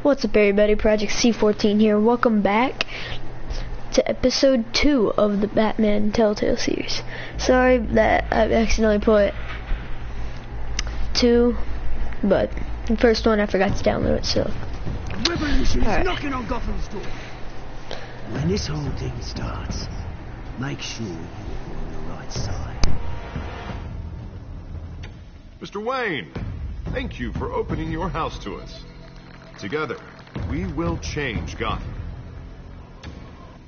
What's up everybody, Project C14 here. Welcome back to episode 2 of the Batman Telltale series. Sorry that I accidentally put 2, but the first one I forgot to download it, so. Revolution is knocking on Gotham's door. When this whole thing starts, make sure you're on the right side. Mr. Wayne, thank you for opening your house to us. Together, we will change Gotham.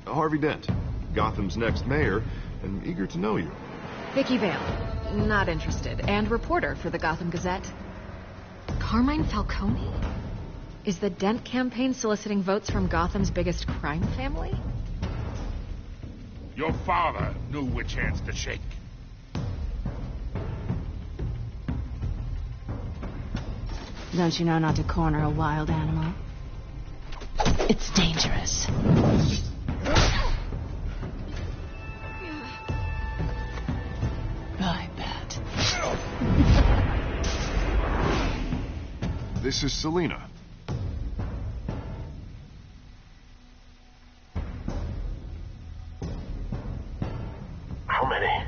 Harvey Dent, Gotham's next mayor, and eager to know you. Vicky Vale, not interested, and reporter for the Gotham Gazette. Carmine Falcone? Is the Dent campaign soliciting votes from Gotham's biggest crime family? Your father knew which hands to shake. Don't you know not to corner a wild animal? It's dangerous. I bet. This is Selina. How many?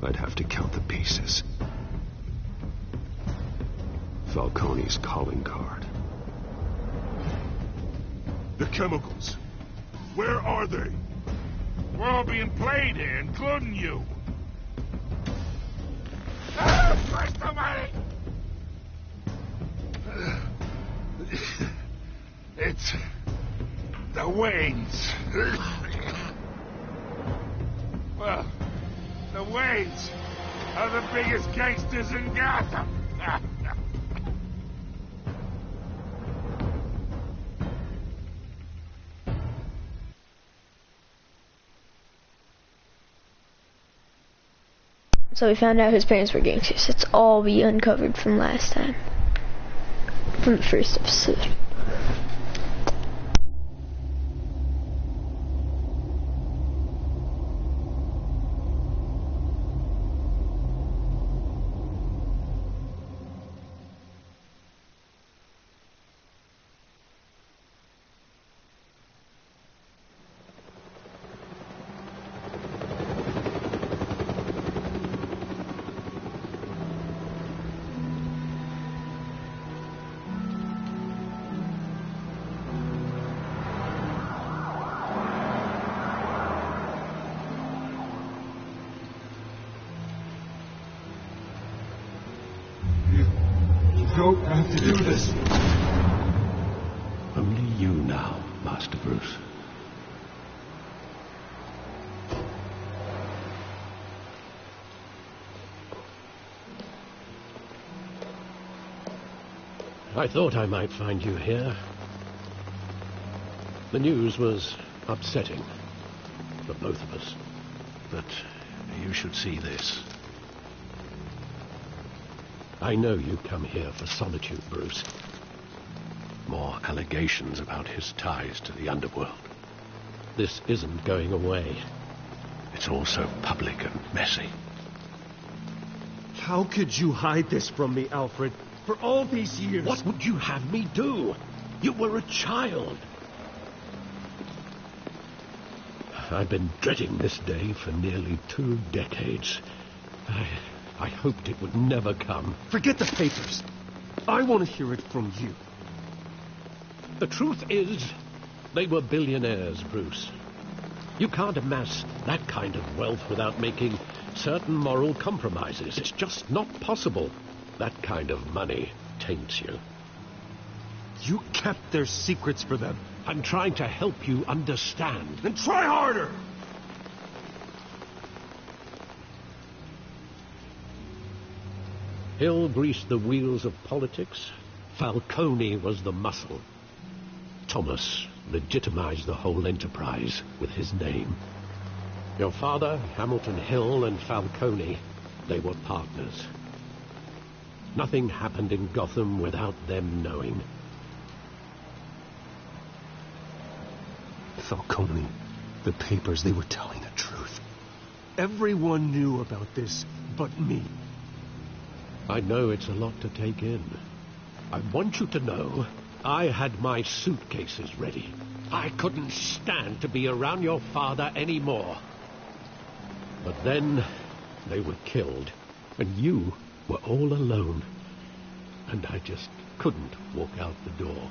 I'd have to count the pieces. Falcone's calling card. The chemicals. Where are they? We're all being played here, including you. Christ almighty! It's the Waynes. Well, the Waynes are the biggest gangsters in Gotham. So we found out his parents were gangsters. That's all we uncovered from last time. From the first episode. You don't have to do this. Only you now, Master Bruce. I thought I might find you here. The news was upsetting for both of us. But you should see this. I know you come here for solitude, Bruce. More allegations about his ties to the underworld. This isn't going away. It's all so public and messy. How could you hide this from me, Alfred? For all these years... What would you have me do? You were a child. I've been dreading this day for nearly 2 decades. I hoped it would never come. Forget the papers. I want to hear it from you. The truth is, they were billionaires, Bruce. You can't amass that kind of wealth without making certain moral compromises. It's just not possible. That kind of money taints you. You kept their secrets for them. I'm trying to help you understand. Then try harder! Hill greased the wheels of politics. Falcone was the muscle. Thomas legitimized the whole enterprise with his name. Your father, Hamilton Hill, and Falcone, they were partners. Nothing happened in Gotham without them knowing. Falcone, the papers, they were telling the truth. Everyone knew about this but me. I know it's a lot to take in. I want you to know I had my suitcases ready. I couldn't stand to be around your father anymore. But then they were killed, and you were all alone. And I just couldn't walk out the door.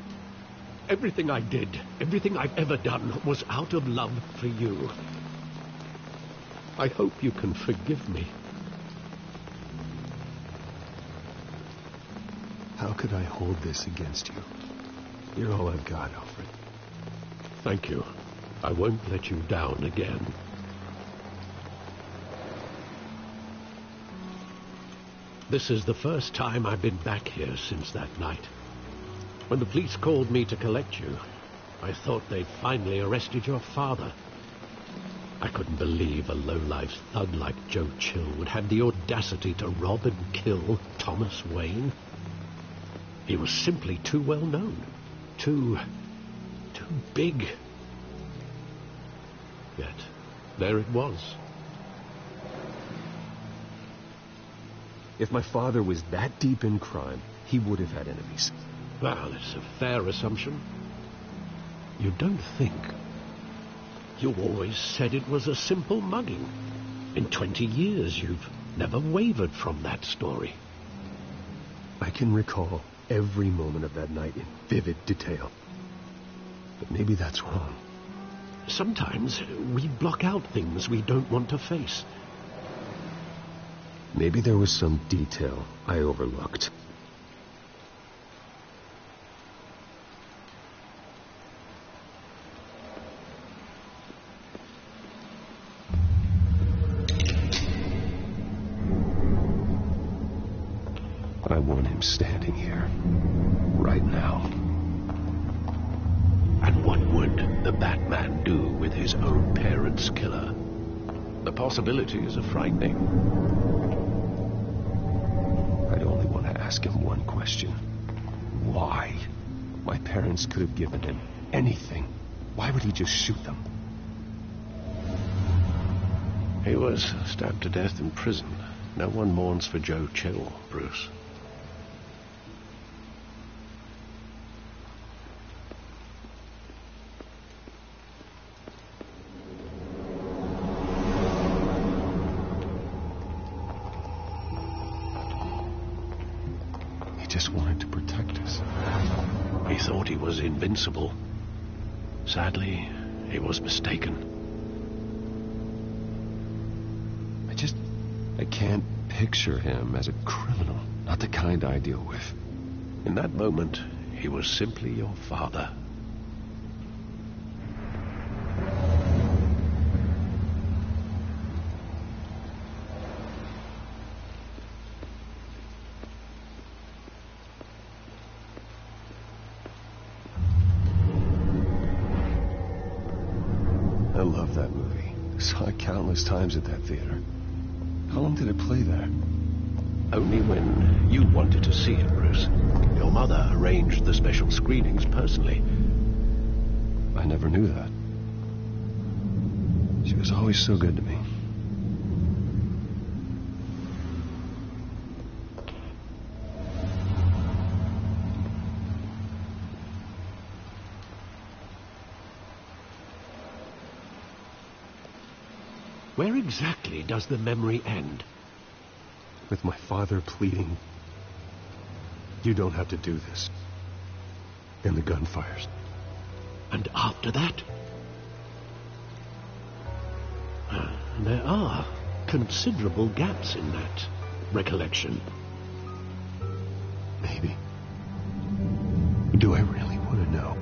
Everything I did, everything I've ever done, was out of love for you. I hope you can forgive me. How could I hold this against you? You're all I've got, Alfred. Thank you. I won't let you down again. This is the first time I've been back here since that night. When the police called me to collect you, I thought they'd finally arrested your father. I couldn't believe a low-life thug like Joe Chill would have the audacity to rob and kill Thomas Wayne. He was simply too well known. Too big. Yet, there it was. If my father was that deep in crime, he would have had enemies. Well, it's a fair assumption. You don't think. You always said it was a simple mugging. In 20 years, you've never wavered from that story. I can recall every moment of that night in vivid detail. But maybe that's wrong. Sometimes we block out things we don't want to face. Maybe there was some detail I overlooked. I want him standing here, right now. And what would the Batman do with his own parents' killer? The possibilities are frightening. I'd only want to ask him one question. Why? My parents could have given him anything. Why would he just shoot them? He was stabbed to death in prison. No one mourns for Joe Chill, Bruce. Just wanted to protect us. He thought he was invincible. Sadly, he was mistaken. I can't picture him as a criminal. Not the kind I deal with. In that moment, he was simply your father. I love that movie. Saw it countless times at that theater. How long did it play there? Only when you wanted to see it, Bruce. Your mother arranged the special screenings personally. I never knew that. She was always so good to me. Where exactly does the memory end? With my father pleading, "You don't have to do this." And the gun fires. And after that? There are considerable gaps in that recollection. Maybe. Do I really want to know?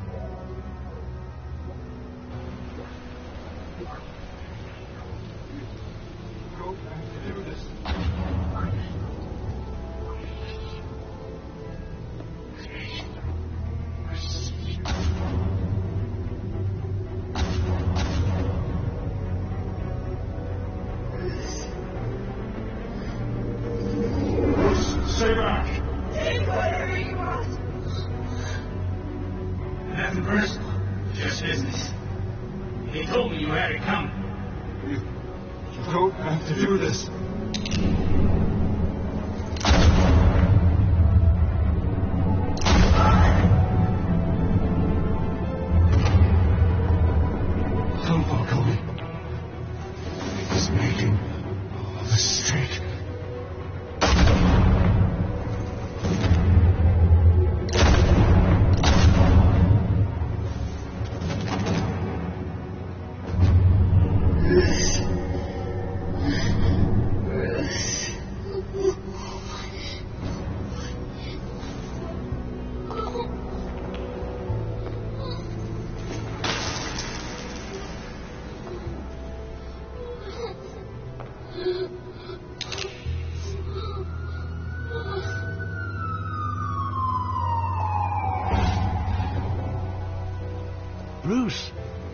Stay back! Nothing personal, just business. He told me you had it coming. You don't have to do this.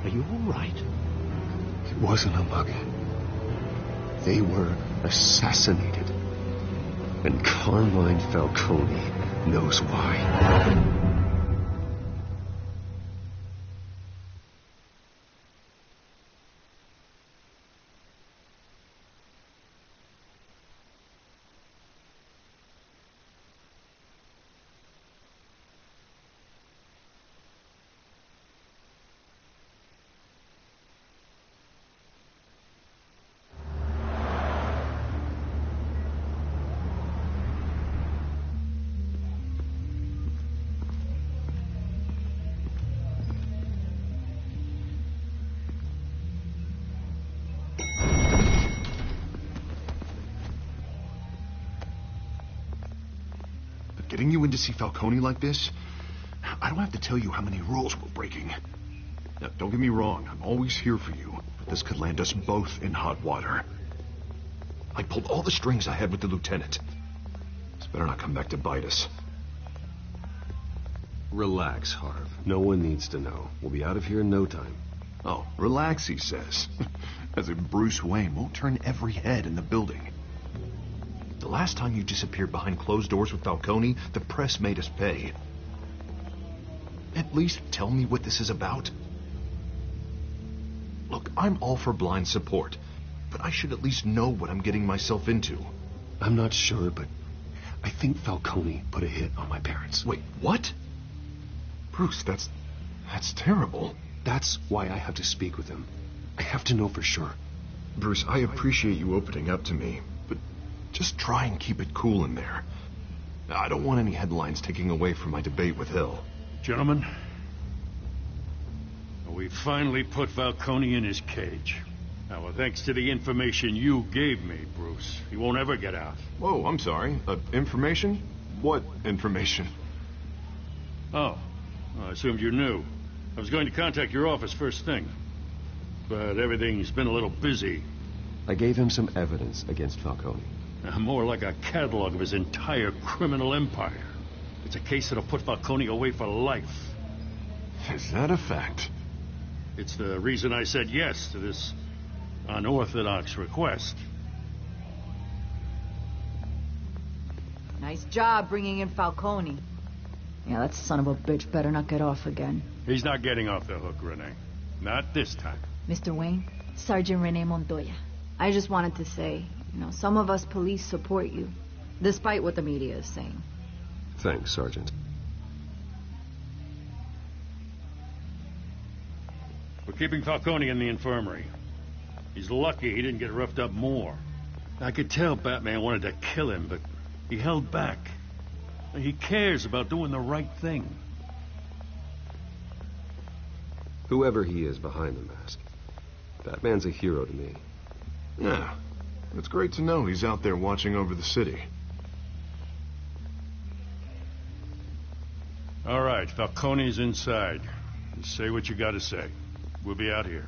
Are you all right? It wasn't a mug. They were assassinated. And Carmine Falcone knows why. Getting you in to see Falcone like this, I don't have to tell you how many rules we're breaking. Now, don't get me wrong, I'm always here for you, but this could land us both in hot water. I pulled all the strings I had with the lieutenant. This better not come back to bite us. Relax, Harv. No one needs to know. We'll be out of here in no time. Oh, relax, he says. As if Bruce Wayne won't turn every head in the building. The last time you disappeared behind closed doors with Falcone, the press made us pay. At least tell me what this is about. Look, I'm all for blind support, but I should at least know what I'm getting myself into. I'm not sure, but I think Falcone put a hit on my parents. Wait, what? Bruce, that's terrible. That's why I have to speak with him. I have to know for sure. Bruce, I appreciate you opening up to me, but just try and keep it cool in there. I don't want any headlines taking away from my debate with Hill. Gentlemen, we finally put Falcone in his cage. Now, well, thanks to the information you gave me, Bruce, he won't ever get out. Whoa, I'm sorry. Information? What information? Oh, I assumed you knew. I was going to contact your office first thing, but everything's been a little busy. I gave him some evidence against Falcone. More like a catalog of his entire criminal empire. It's a case that'll put Falcone away for life. Is that a fact? It's the reason I said yes to this unorthodox request. Nice job bringing in Falcone. Yeah, that son of a bitch better not get off again. He's not getting off the hook, Renee. Not this time. Mr. Wayne, Sergeant Renee Montoya. I just wanted to say, some of us police support you, despite what the media is saying. Thanks, Sergeant. We're keeping Falcone in the infirmary. He's lucky he didn't get roughed up more. I could tell Batman wanted to kill him, but he held back. He cares about doing the right thing. Whoever he is behind the mask, Batman's a hero to me. Yeah, it's great to know he's out there watching over the city. All right, Falcone's inside. Just say what you gotta say. We'll be out here.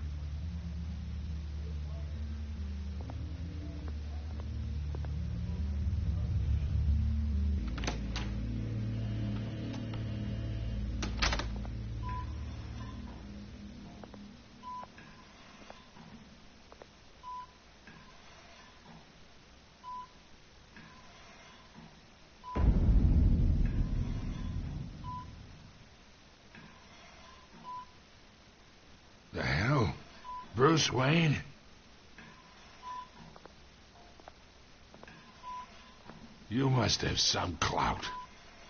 The hell? Bruce Wayne? You must have some clout.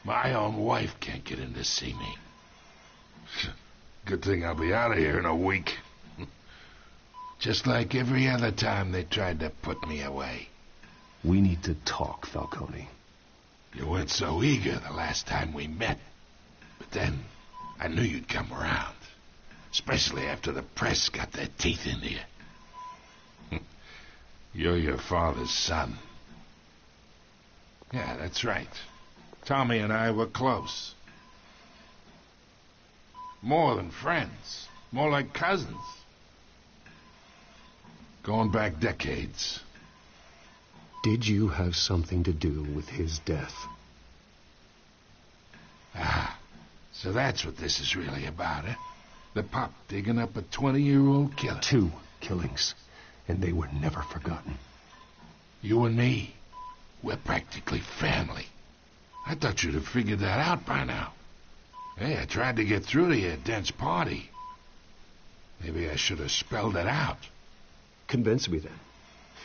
My own wife can't get in to see me. Good thing I'll be out of here in a week. Just like every other time they tried to put me away. We need to talk, Falcone. You weren't so eager the last time we met. But then, I knew you'd come around. Especially after the press got their teeth into you. You're your father's son. Yeah, that's right. Tommy and I were close. More than friends. More like cousins. Going back decades. Did you have something to do with his death? Ah, so that's what this is really about, eh? The pup digging up a 20-year-old killer. 2 killings, and they were never forgotten. You and me, we're practically family. I thought you'd have figured that out by now. Hey, I tried to get through to you at Dent's party. Maybe I should have spelled it out. Convince me then.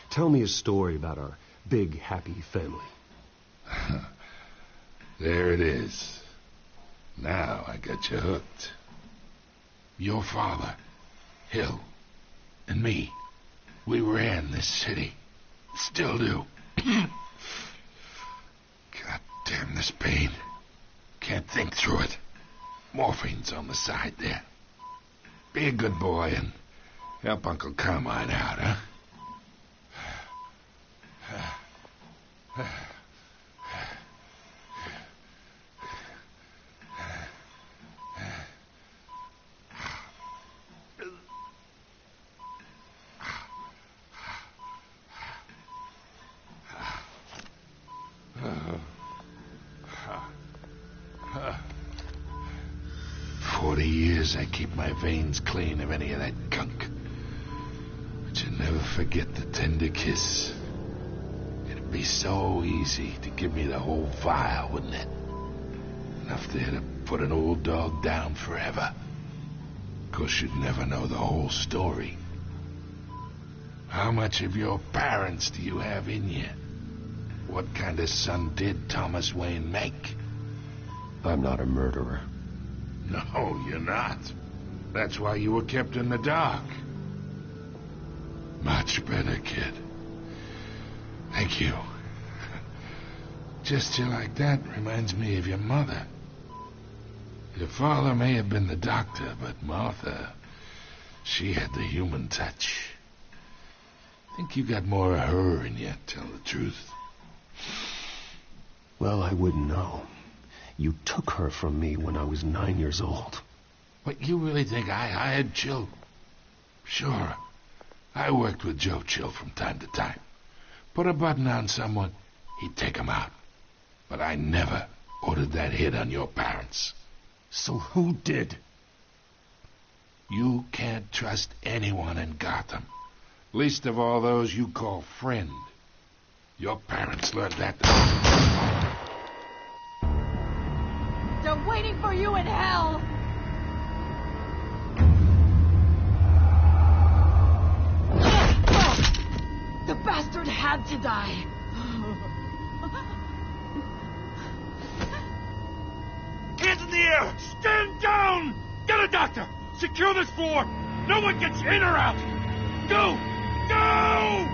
Tell me a story about our big, happy family. There it is. Now I got you hooked. Your father, Hill, and me, we ran this city. Still do. God damn this pain. Can't think through it. Morphine's on the side there. Be a good boy and help Uncle Carmine out, huh? 40 years I keep my veins clean of any of that gunk. But you never forget the tender kiss. It'd be so easy to give me the whole vial, wouldn't it? Enough there to put an old dog down forever. Of course, you'd never know the whole story. How much of your parents do you have in you? What kind of son did Thomas Wayne make? I'm not a murderer. No, you're not. That's why you were kept in the dark. Much better, kid. Thank you. Gesture like that reminds me of your mother. Your father may have been the doctor, but Martha, she had the human touch. Think you got more of her in you, tell the truth. Well, I wouldn't know. You took her from me when I was 9 years old. But you really think I hired Chill? Sure. I worked with Joe Chill from time to time. Put a button on someone, he'd take him out. But I never ordered that hit on your parents. So who did? You can't trust anyone in Gotham. Least of all those you call friend. Your parents learned that. They're waiting for you in hell! The bastard had to die! Hands in the air! Stand down! Get a doctor! Secure this floor! No one gets in or out! Go! Go!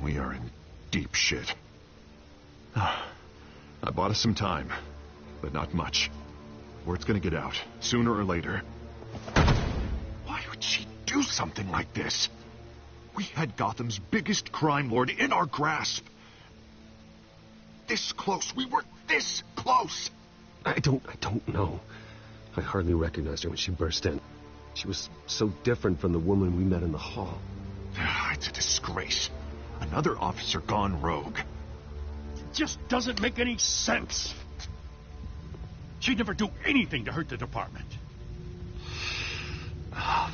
We are in deep shit. I bought us some time, but not much. Word's gonna get out, sooner or later. Why would she do something like this? We had Gotham's biggest crime lord in our grasp. This close. We were this close. I don't know. I hardly recognized her when she burst in. She was so different from the woman we met in the hall. It's a disgrace. Another officer gone rogue. It just doesn't make any sense. She'd never do anything to hurt the department.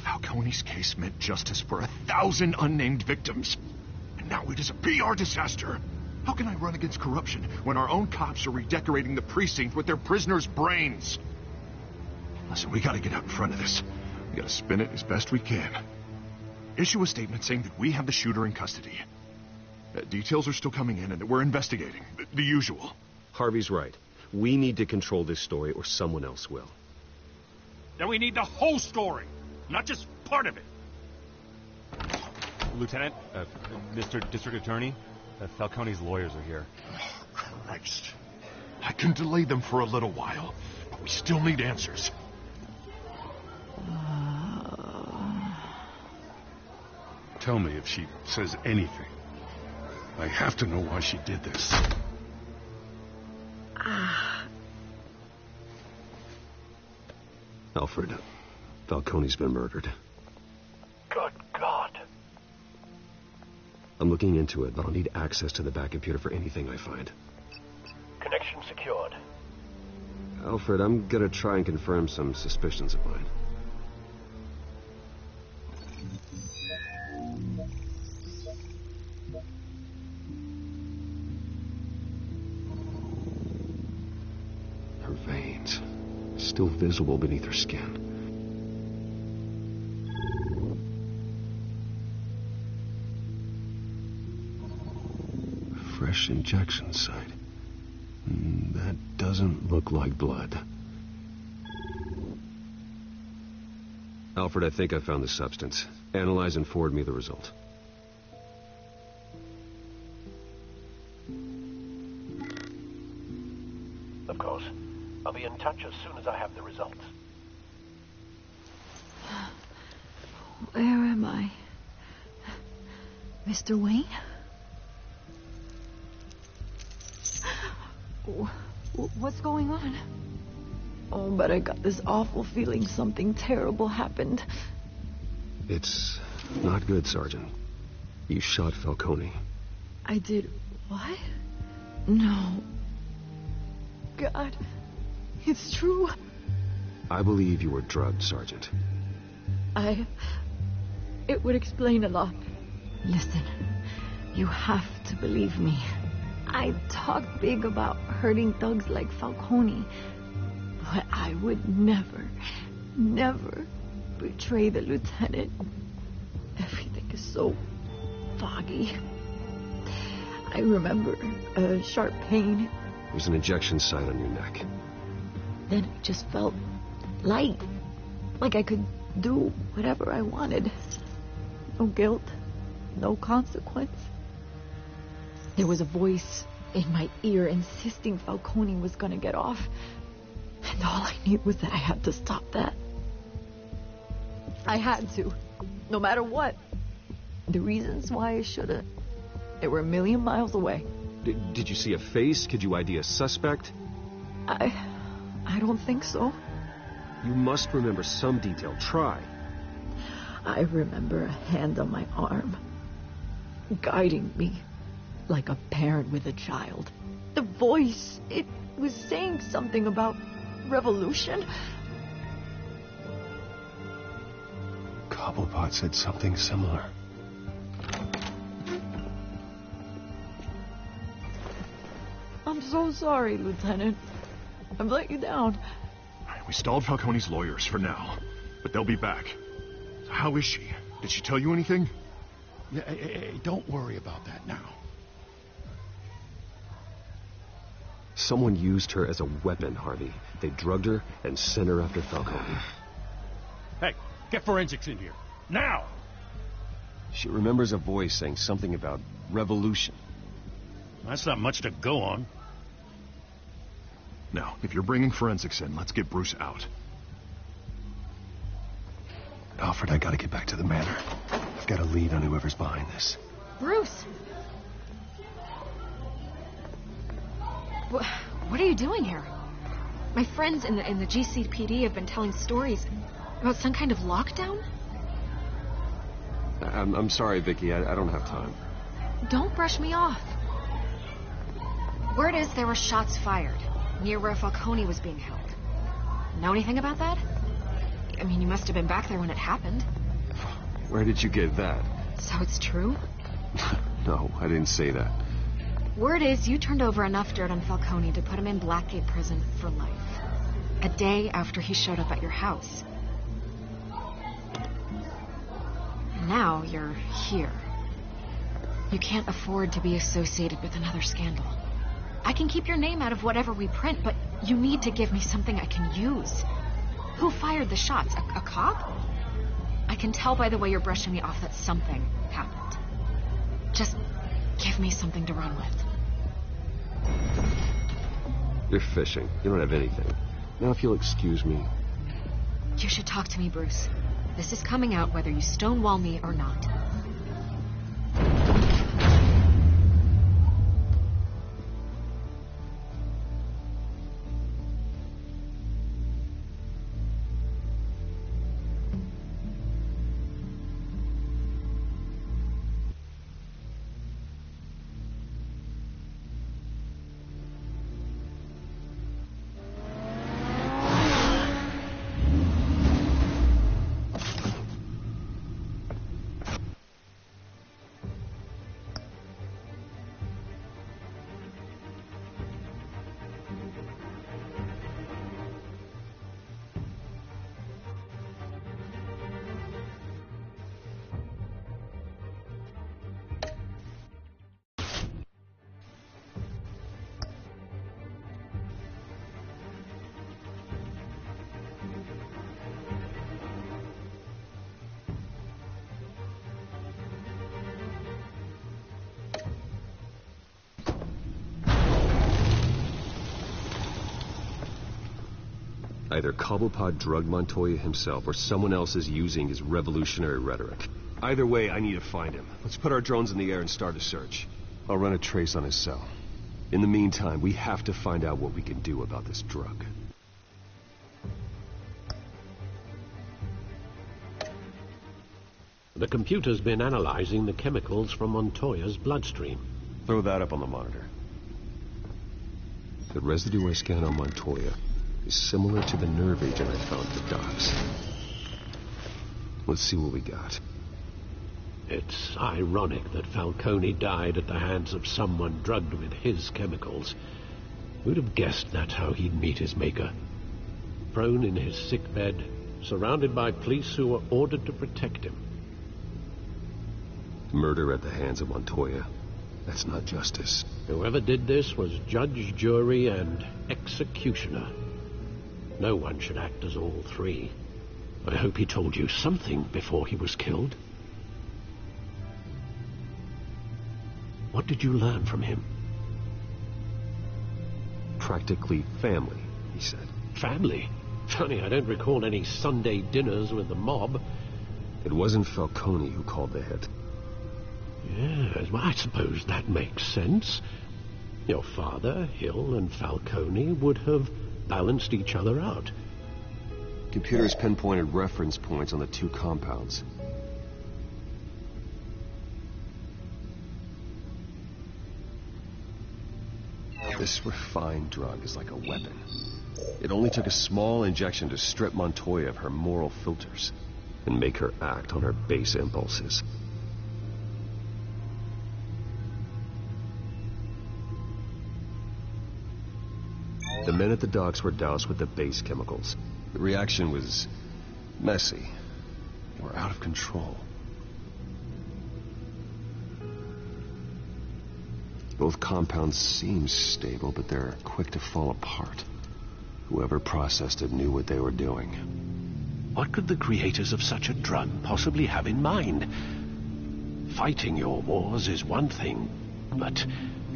Falcone's case meant justice for 1,000 unnamed victims. And now it is a PR disaster. How can I run against corruption when our own cops are redecorating the precinct with their prisoners' brains? Listen, we gotta get out in front of this. We gotta spin it as best we can. Issue a statement saying that we have the shooter in custody. Details are still coming in and we're investigating. The usual. Harvey's right. We need to control this story or someone else will. Then we need the whole story, not just part of it. Lieutenant, Mr. District Attorney, Falcone's lawyers are here. Oh, Christ. I can delay them for a little while, but we still need answers. Tell me if she says anything. I have to know why she did this. Alfred, Falcone's been murdered. Good God. I'm looking into it, but I'll need access to the back computer for anything I find. Connection secured. Alfred, I'm gonna try and confirm some suspicions of mine. Her veins, still visible beneath her skin. Fresh injection site. That doesn't look like blood. Alfred, I think I found the substance. Analyze and forward me the result. Of course. I'll be in touch as soon as I have the results. Where am I? Mr. Wayne? What's going on? Oh, but I got this awful feeling something terrible happened. It's not good, Sergeant. You shot Falcone. I did what? No. God, it's true. I believe you were drugged, Sergeant. It would explain a lot. Listen, you have to believe me. I talked big about hurting thugs like Falcone, but I would never betray the lieutenant. Everything is so foggy. I remember a sharp pain. There's an injection site on your neck. Then it just felt light, like I could do whatever I wanted. No guilt, no consequence. There was a voice in my ear insisting Falcone was gonna get off. And all I knew was that I had to stop that. I had to, no matter what. The reasons why I should've, they were a million miles away. Did you see a face? Could you ID a suspect? I don't think so. You must remember some detail. Try. I remember a hand on my arm, guiding me like a parent with a child. The voice, it was saying something about revolution. Cobblepot said something similar. I'm so sorry, Lieutenant. I've let you down. We stalled Falcone's lawyers for now, but they'll be back. How is she? Did she tell you anything? Yeah, hey, don't worry about that now. Someone used her as a weapon, Harvey. They drugged her and sent her after Falcone. Hey, get forensics in here. Now! She remembers a voice saying something about revolution. That's not much to go on. Now, if you're bringing forensics in, let's get Bruce out. Alfred, I gotta get back to the manor. I've got a lead on whoever's behind this. Bruce! What are you doing here? My friends in the GCPD have been telling stories about some kind of lockdown? I'm sorry, Vicky. I don't have time. Don't brush me off. Word is there were shots fired near where Falcone was being held. Know anything about that? I mean, you must have been back there when it happened. Where did you get that? So it's true? No, I didn't say that. Word is you turned over enough dirt on Falcone to put him in Blackgate Prison for life. A day after he showed up at your house. And now you're here. You can't afford to be associated with another scandal. I can keep your name out of whatever we print, but you need to give me something I can use. Who fired the shots? A cop? I can tell by the way you're brushing me off that something happened. Just give me something to run with. You're fishing. You don't have anything. Now, if you'll excuse me. You should talk to me, Bruce. This is coming out whether you stonewall me or not. Either Cobblepot drugged Montoya himself, or someone else is using his revolutionary rhetoric. Either way, I need to find him. Let's put our drones in the air and start a search. I'll run a trace on his cell. In the meantime, we have to find out what we can do about this drug. The computer's been analyzing the chemicals from Montoya's bloodstream. Throw that up on the monitor. The residue I scanned on Montoya is similar to the nerve agent I found at the docks. Let's see what we got. It's ironic that Falcone died at the hands of someone drugged with his chemicals. Who'd have guessed that's how he'd meet his maker? Prone in his sickbed, surrounded by police who were ordered to protect him. Murder at the hands of Montoya. That's not justice. Whoever did this was judge, jury, and executioner. No one should act as all three. I hope he told you something before he was killed. What did you learn from him? Practically family, he said. Family? Funny, I don't recall any Sunday dinners with the mob. It wasn't Falcone who called the hit. Yes, well, I suppose that makes sense. Your father, Hill, and Falcone would have balanced each other out. Computers pinpointed reference points on the two compounds. This refined drug is like a weapon. It only took a small injection to strip Montoya of her moral filters and make her act on her base impulses. The men at the docks were doused with the base chemicals. The reaction was messy. They were out of control. Both compounds seem stable, but they're quick to fall apart. Whoever processed it knew what they were doing. What could the creators of such a drug possibly have in mind? Fighting your wars is one thing, but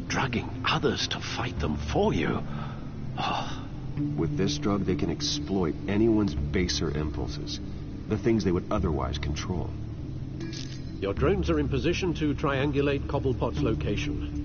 drugging others to fight them for you... Oh. With this drug, they can exploit anyone's baser impulses, the things they would otherwise control. Your drones are in position to triangulate Cobblepot's location.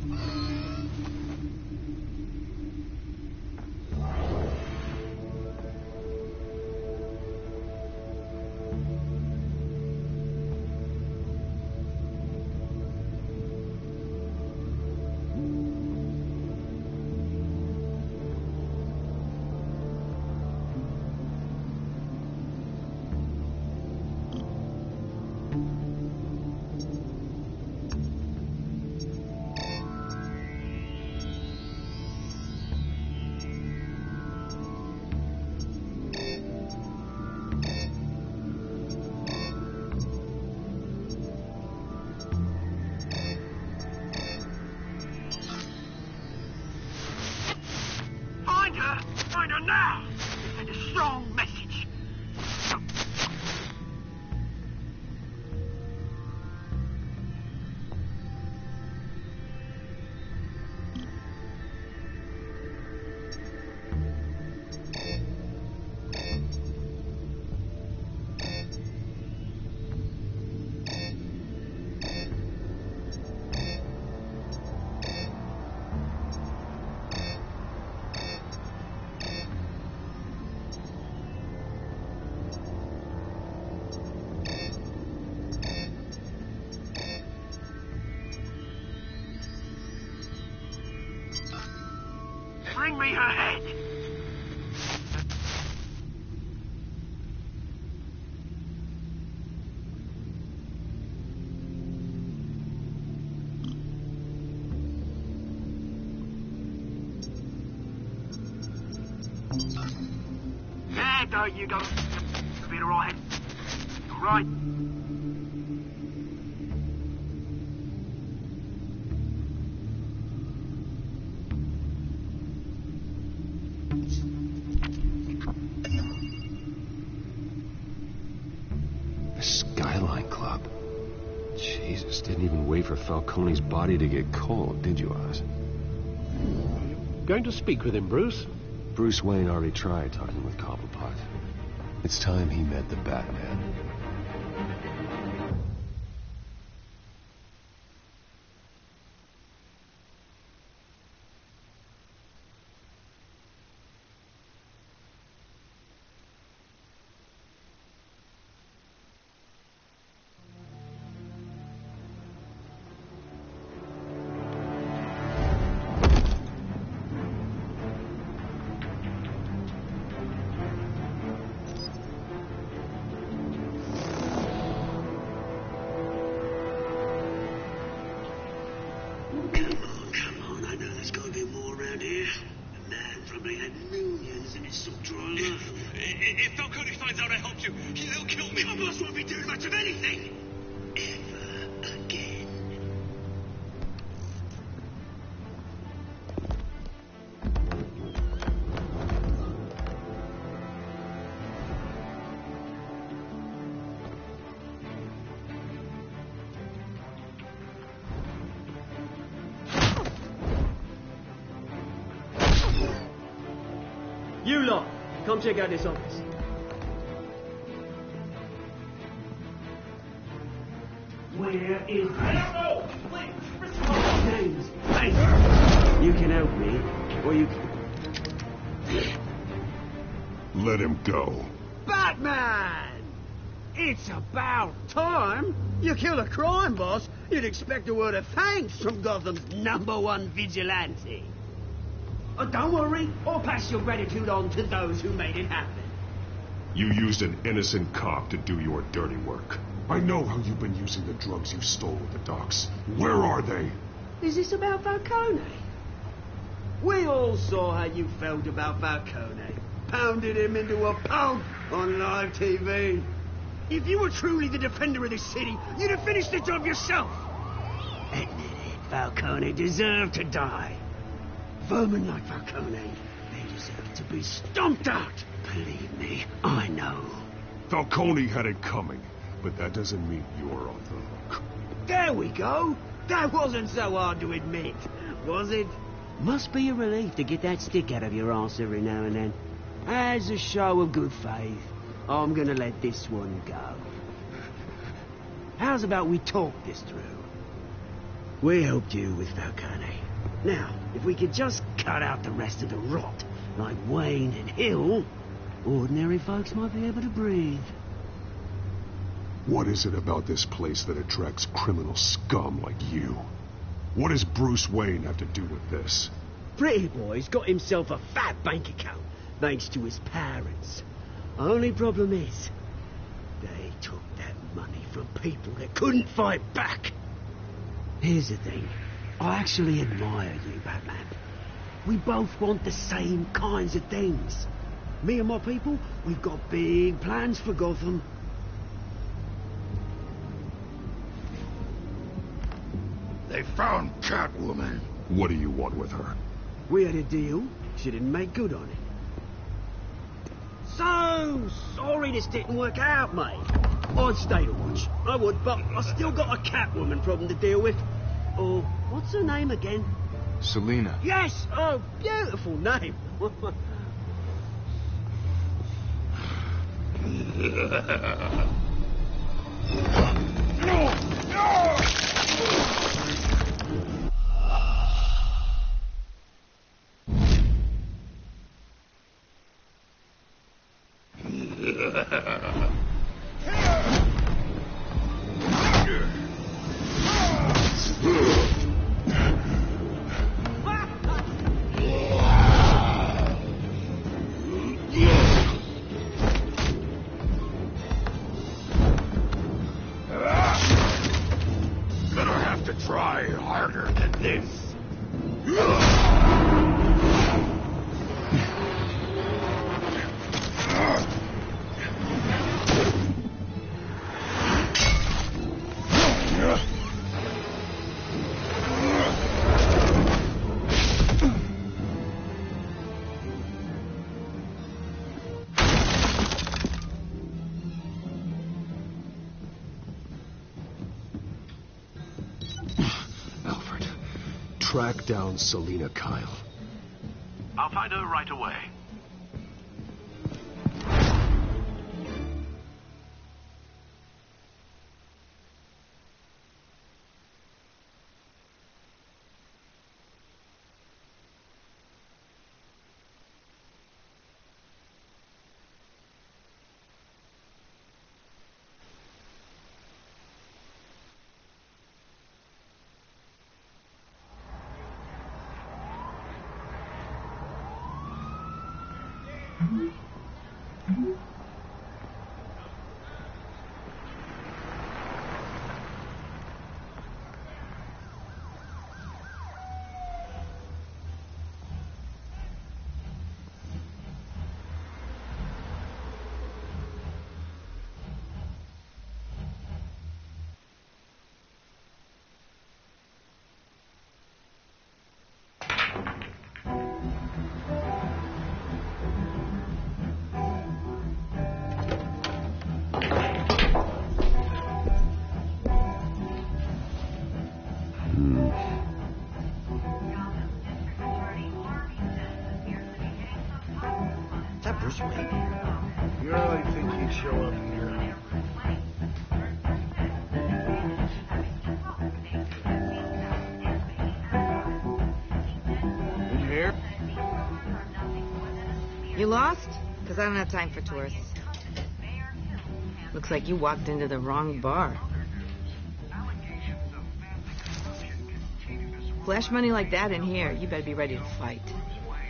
Find her now! Send a strong message. Bring me her head! There you go. Be the right head. Right. Jesus, didn't even wait for Falcone's body to get cold, did you, Oz? Going to speak with him, Bruce? Bruce Wayne already tried talking with Cobblepot. It's time he met the Batman. Come on, I know there's got to be more around here. The man probably had millions in his salt drawer alone. If Falcone finds out I helped you, he'll kill me. My boss won't be doing much of anything. Ever again. You lot, come check out this office. Where is I don't know. Wait, James? Hey, you can help me, or you can... Let him go. Batman! It's about time. You kill a crime boss, you'd expect a word of thanks from Gotham's #1 vigilante. Oh, don't worry, I'll pass your gratitude on to those who made it happen. You used an innocent cop to do your dirty work. I know how you've been using the drugs you stole at the docks. Where are they? Is this about Falcone? We all saw how you felt about Falcone. Pounded him into a pulp on live TV. If you were truly the defender of this city, you'd have finished the job yourself. Admit it, Falcone deserved to die. Vermin like Falcone, they deserve to be stomped out. Believe me, I know. Falcone had it coming, but that doesn't mean you're off the hook. There we go. That wasn't so hard to admit, was it? Must be a relief to get that stick out of your arse every now and then. As a show of good faith, I'm gonna let this one go. How's about we talk this through? We helped you with Falcone. Now, if we could just cut out the rest of the rot, like Wayne and Hill, ordinary folks might be able to breathe. What is it about this place that attracts criminal scum like you? What does Bruce Wayne have to do with this? Pretty Boy's got himself a fat bank account, thanks to his parents. Only problem is, they took that money from people that couldn't fight back. Here's the thing. I actually admire you, Batman. We both want the same kinds of things. Me and my people, we've got big plans for Gotham. They found Catwoman. What do you want with her? We had a deal. She didn't make good on it. So sorry this didn't work out, mate. I'd stay to watch. I would, but I still got a Catwoman problem to deal with. Oh, what's her name again? Selina. Yes! Oh, beautiful name. Gonna have to try harder than this. Track down Selina Kyle. I'll find her right away. Is that Bruce Wayne? You really think he'd show up here? In here? You lost? Because I don't have time for tourists. Looks like you walked into the wrong bar. Flash money like that in here, you better be ready to fight.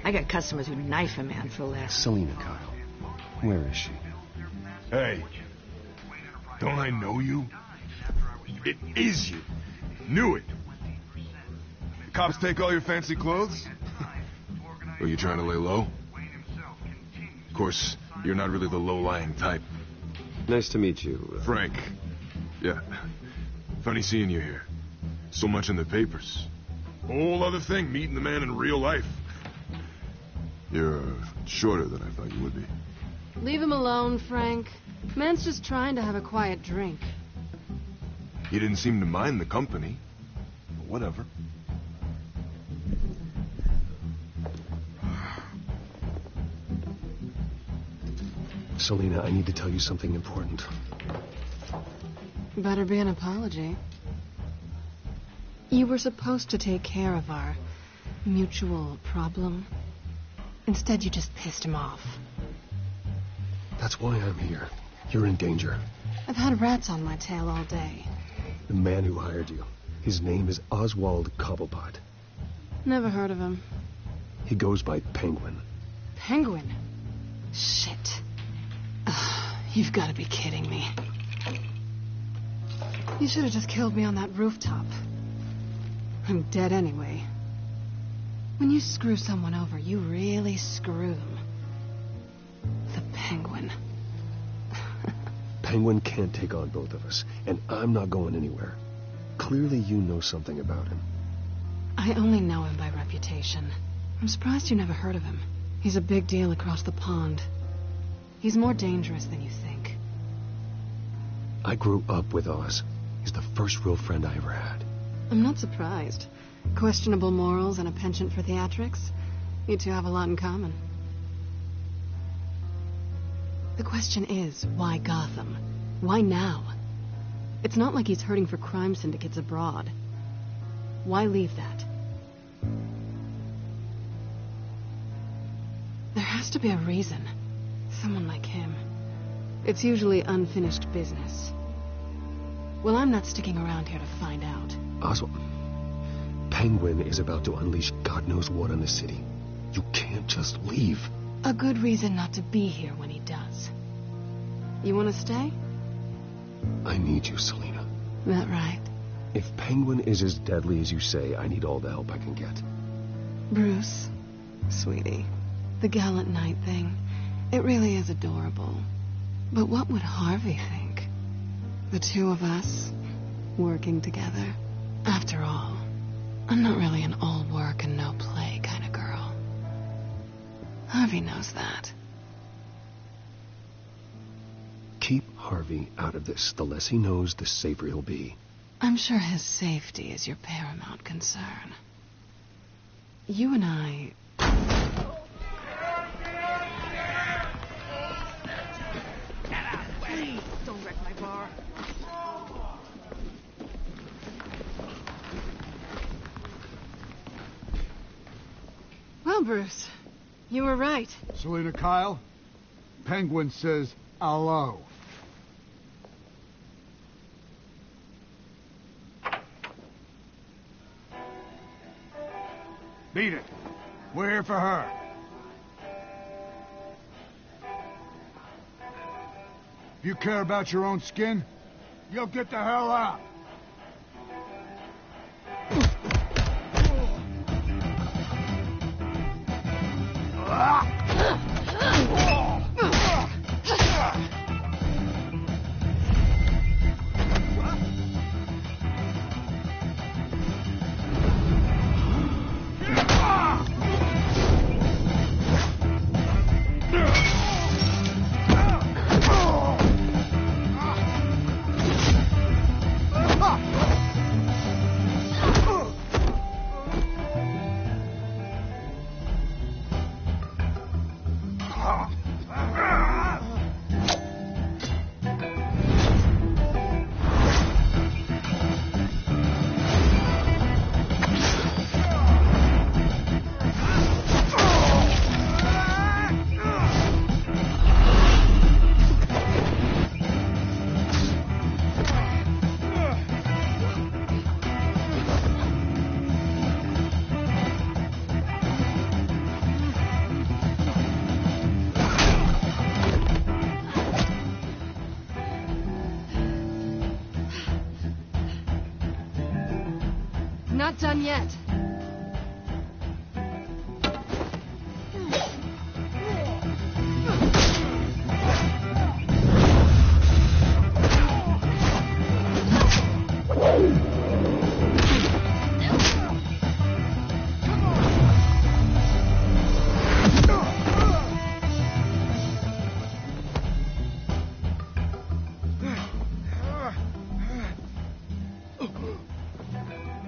I got customers who'd knife a man for less. Selina, Kyle. Where is she? Hey, don't I know you? It is you. Knew it. The cops take all your fancy clothes? Are you trying to lay low? Of course, you're not really the low-lying type. Nice to meet you. Frank. Yeah. Funny seeing you here. So much in the papers. Whole other thing, meeting the man in real life. You're shorter than I thought you would be. Leave him alone, Frank. Man's just trying to have a quiet drink. He didn't seem to mind the company. But whatever. Selina, I need to tell you something important. Better be an apology. You were supposed to take care of our mutual problem. Instead, you just pissed him off. That's why I'm here. You're in danger. I've had rats on my tail all day. The man who hired you, his name is Oswald Cobblepot. Never heard of him. He goes by Penguin. Penguin? Shit. Ugh, you've got to be kidding me. You should have just killed me on that rooftop. I'm dead anyway. When you screw someone over, you really screw them. The Penguin. Penguin can't take on both of us, and I'm not going anywhere. Clearly you know something about him. I only know him by reputation. I'm surprised you never heard of him. He's a big deal across the pond. He's more dangerous than you think. I grew up with Oz. He's the first real friend I ever had. I'm not surprised. Questionable morals and a penchant for theatrics. You two have a lot in common. The question is, why Gotham? Why now? It's not like he's hurting for crime syndicates abroad. Why leave that? There has to be a reason. Someone like him. It's usually unfinished business. Well, I'm not sticking around here to find out. Oswald, Penguin is about to unleash God knows what on the city. You can't just leave. A good reason not to be here when he does. You want to stay? I need you, Selina. That right? If Penguin is as deadly as you say, I need all the help I can get. Bruce, sweetie, the gallant knight thing, it really is adorable. But what would Harvey think? The two of us, working together. After all, I'm not really an all work and no play kind of girl. Harvey knows that. Keep Harvey out of this. The less he knows, the safer he'll be. I'm sure his safety is your paramount concern. You and I... Please, don't wreck my bar. Well, Bruce, you were right. Selina Kyle, Penguin says hello. Beat it. We're here for her. If you care about your own skin, you'll get the hell out. Not done yet.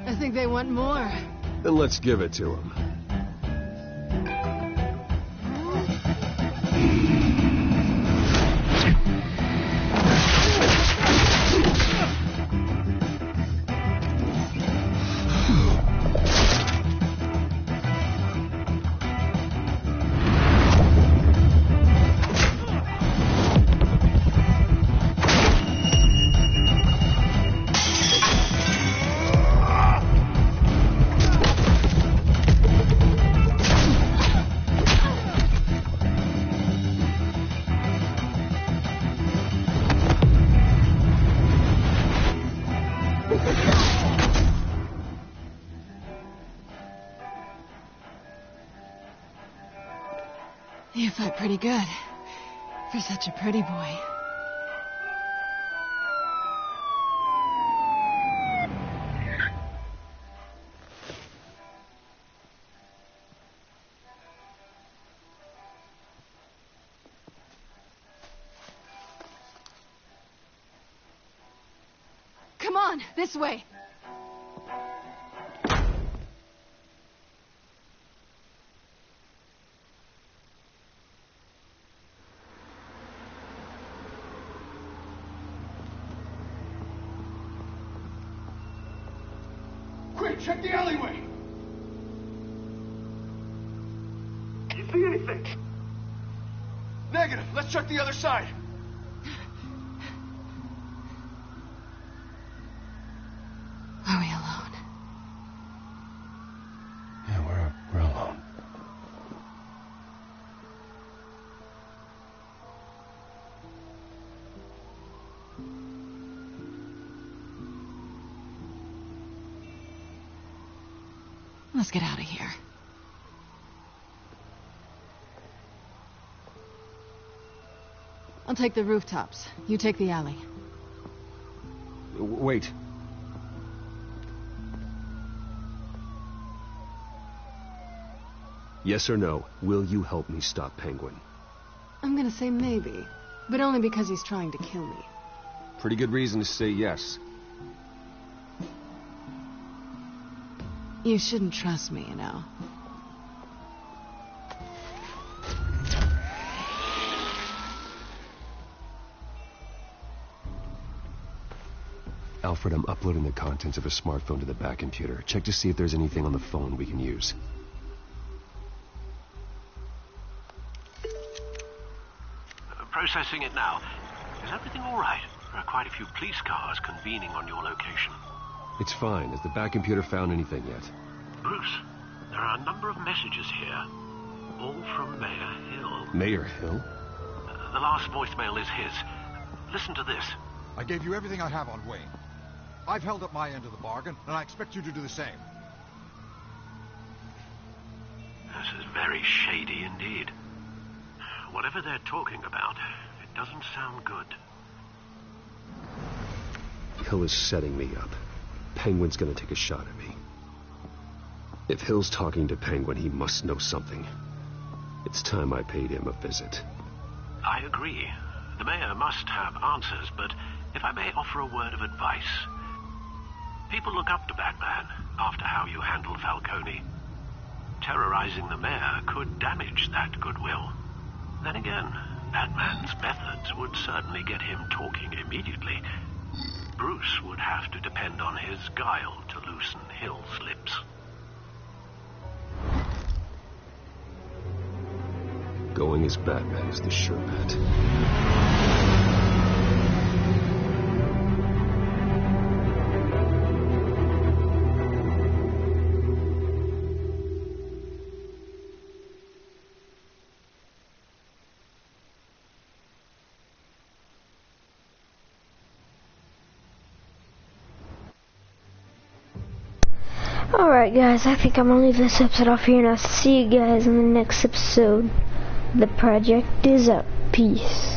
I think they want more. Then let's give it to them. You fight pretty good. For such a pretty boy. Come on, this way. Quick, check the alleyway! You see anything? Negative. Let's check the other side. Are we alone? Yeah, we're alone. Let's get out of here. I'll take the rooftops. You take the alley. Wait. Yes or no, will you help me stop Penguin? I'm gonna say maybe, but only because he's trying to kill me. Pretty good reason to say yes. You shouldn't trust me, you know. Alfred, I'm uploading the contents of a smartphone to the back computer. Check to see if there's anything on the phone we can use. Processing it now. Is everything all right? There are quite a few police cars convening on your location. It's fine. Has the back computer found anything yet? Bruce, there are a number of messages here. All from Mayor Hill. Mayor Hill? The last voicemail is his. Listen to this. I gave you everything I have on Wayne. I've held up my end of the bargain, and I expect you to do the same. This is very shady indeed. Whatever they're talking about, it doesn't sound good. Hill is setting me up. Penguin's gonna take a shot at me. If Hill's talking to Penguin, he must know something. It's time I paid him a visit. I agree. The mayor must have answers, but if I may offer a word of advice. People look up to Batman after how you handled Falcone. Terrorizing the mayor could damage that goodwill. Then again, Batman's methods would certainly get him talking immediately. Bruce would have to depend on his guile to loosen Hill's lips. Going as Batman is the sure bet. Alright guys, I think I'm gonna leave this episode off here and I'll see you guys in the next episode. The project is up. Peace.